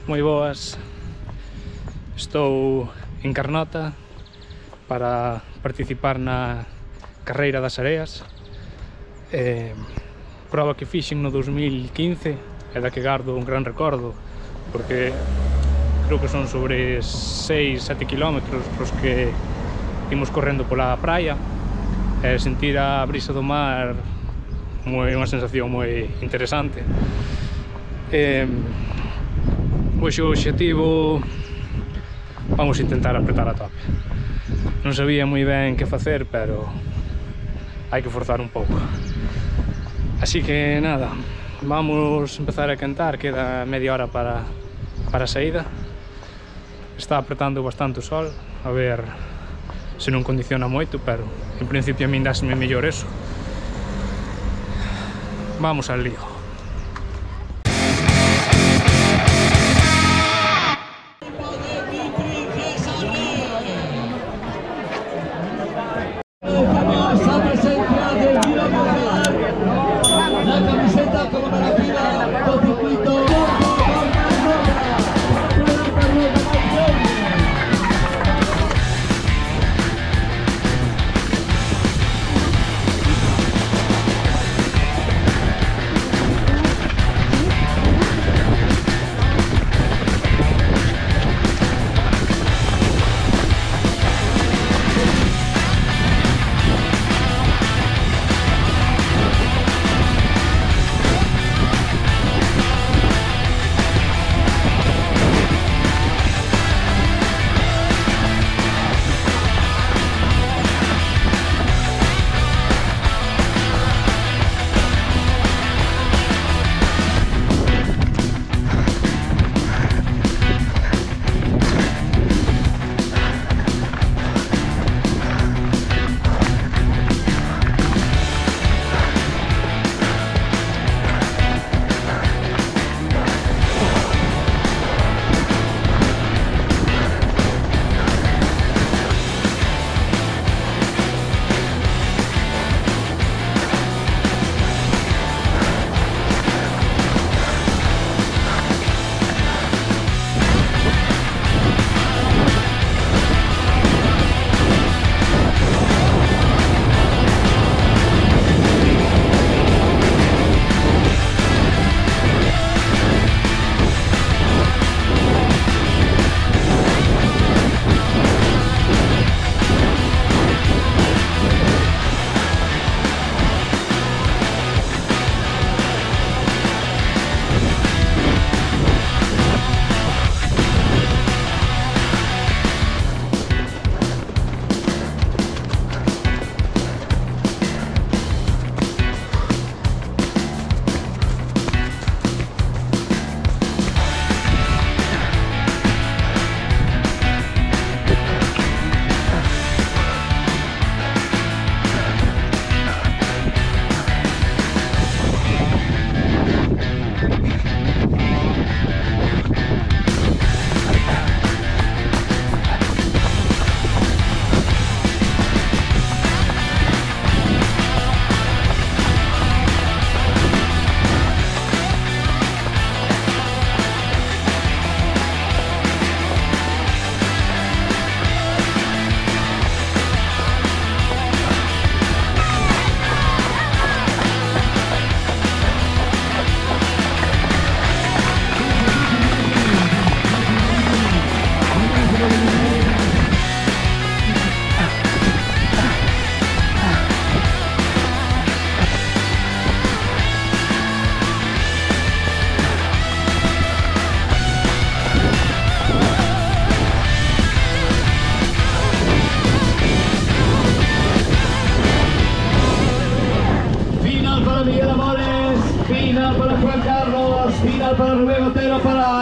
Moi boas. Estou en Carnota para participar na Carreira das Areas. Proba que fixen no 2015 e da que gardo un gran recordo, porque creo que son sobre 6-7 kilómetros os que imos correndo pola praia e sentir a brisa do mar é unha sensación moi interesante. Hoxe o obxectivo vamos intentar apretar a tope. Non sabía moi ben que facer, pero hai que forzar un pouco. Así que nada, vamos empezar a cantar, queda media hora para a saída. Está apretando bastante o sol, a ver se non condiciona moito, pero en principio a min dáseme mellor eso. Vamos al lío.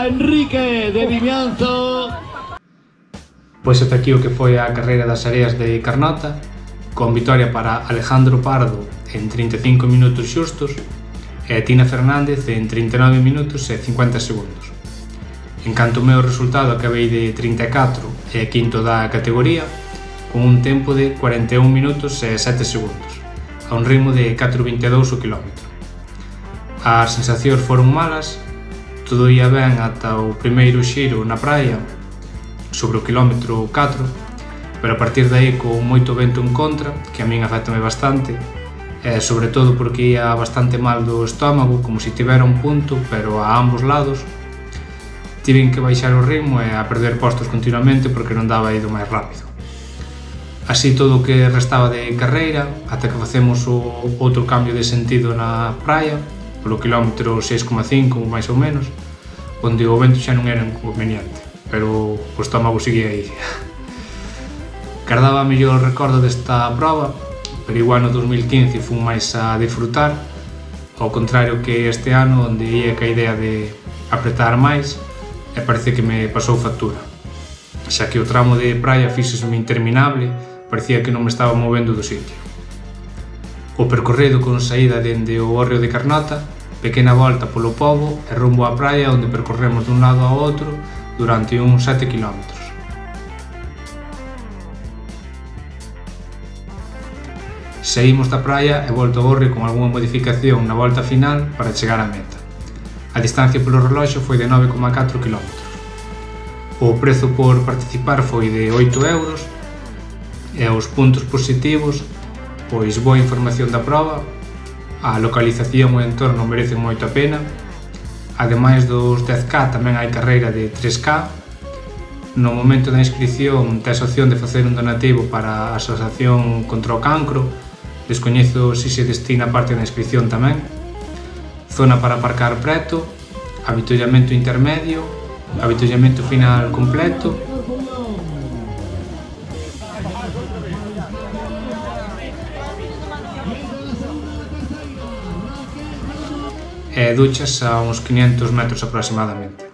Enrique de Vimianzo. Pois ata aquí o que foi a Carreira das Areas de Carnota, con vitoria para Alejandro Pardo en 35 minutos xustos e Tina Fernández en 39 minutos e 50 segundos. En canto ao meu resultado, acabei de 34 e quinto da categoría, con un tempo de 41 minutos e 7 segundos, a un ritmo de 4,22 o quilómetro. As sensacións foron malas, Todo ia ben ata o primeiro xiro na praia, sobre o quilómetro 4, pero a partir de aí con moito vento en contra, que a min afectame bastante, e sobre todo porque ia bastante mal do estómago, como se tivera un punto, pero a ambos lados, tiven que baixar o ritmo e a perder postos continuamente porque non daba ido máis rápido. Así todo o que restaba de carreira, ata que facemos o outro cambio de sentido na praia, polo quilómetro 6,5 máis ou menos, onde o vento xa non era inconveniente, pero o estómago seguía aí. Guardaba mellor recordo desta prova, pero igual no 2015 fun máis a disfrutar, ao contrario que este ano, onde ia ca idea de apretar máis, e parece que me pasou factura, xa que o tramo de praia fíxoseme interminable, parecía que non me estaba movendo do sitio. O percorrido con saída dende o Hórreo de Carnota, pequena volta polo pobo e rumbo á praia onde percorremos dun lado ao outro durante uns 7 km. Saímos da praia e volto ao Hórreo con algunha modificación na volta final para chegar á meta. A distancia polo reloxo foi de 9,4 km. O prezo por participar foi de 8 euros e os puntos positivos, pois boa información da prova, a localización e o entorno merecen moito a pena, ademais dos 10K tamén hai carreira de 3K, no momento da inscripción tes opción de facer un donativo para a Asociación contra o Cancro, descoñezo se se destina parte da inscripción tamén, zona para aparcar preto, avituallamento intermedio, avituallamento final completo, e duchas a uns 500 metros aproximadamente.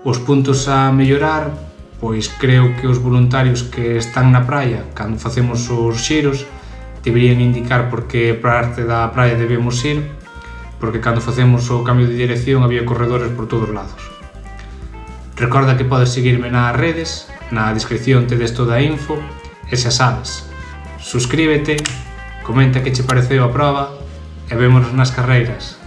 Os puntos a mellorar, pois creo que os voluntarios que están na praia cando facemos os xiros deberían indicar por que parte da praia debemos ir, porque cando facemos o cambio de dirección había corredores por todos lados. Recorda que podes seguirme nas redes, na descripción tedes toda a info, e xa sabes, suscríbete, comenta que che pareceu a prova e vémonos nas carreiras.